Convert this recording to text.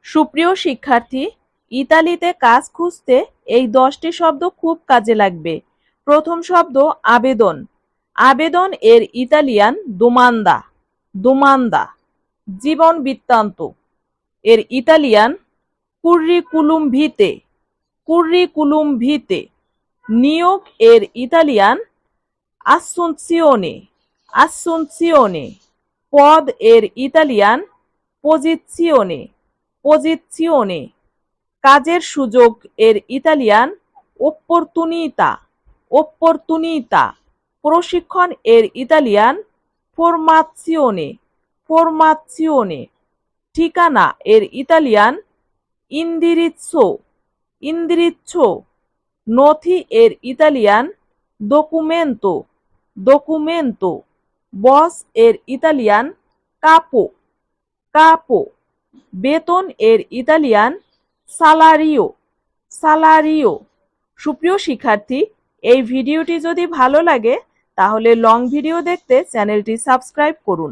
সুপ্রিয় শিক্ষার্থী, ইতালিতে কাজ খুঁজতে এই 10টি শব্দ খুব কাজে লাগবে। প্রথম শব্দ আবেদন। আবেদন এর ইতালিয়ান দোমান্দা। দোমান্দা। জীবন বৃত্তান্ত এর ইতালিয়ান কুর্রিকুলুম ভিতে। কুর্রিকুলুম ভিতে। নিয়োগ এর ইতালিয়ান আসুনসিওনে। আসুনসিওনে। পদ এর ইতালিয়ান পজিজিওনে। পজিজিওনে। কাজের সুযোগ এর ইতালিয়ান অপ্পরতুনিতা। অপ্পরতুনিতা। প্রশিক্ষণ এর ইতালিয়ান ফরমাজিওনে। ফরমাজিওনে। ঠিকানা এর ইতালিয়ান ইন্দিরিৎসো। ইন্দিরিৎসো। নথি এর ইতালিয়ান ডকুমেন্তো। ডকুমেন্তো। বস এর ইতালিয়ান কাপো। কাপো। বেতন এর ইতালিয়ান সালারিও। সালারিও। সুপ্রিয় শিক্ষার্থী, এই ভিডিওটি যদি ভালো লাগে তাহলে লং ভিডিও দেখতে চ্যানেলটি সাবস্ক্রাইব করুন।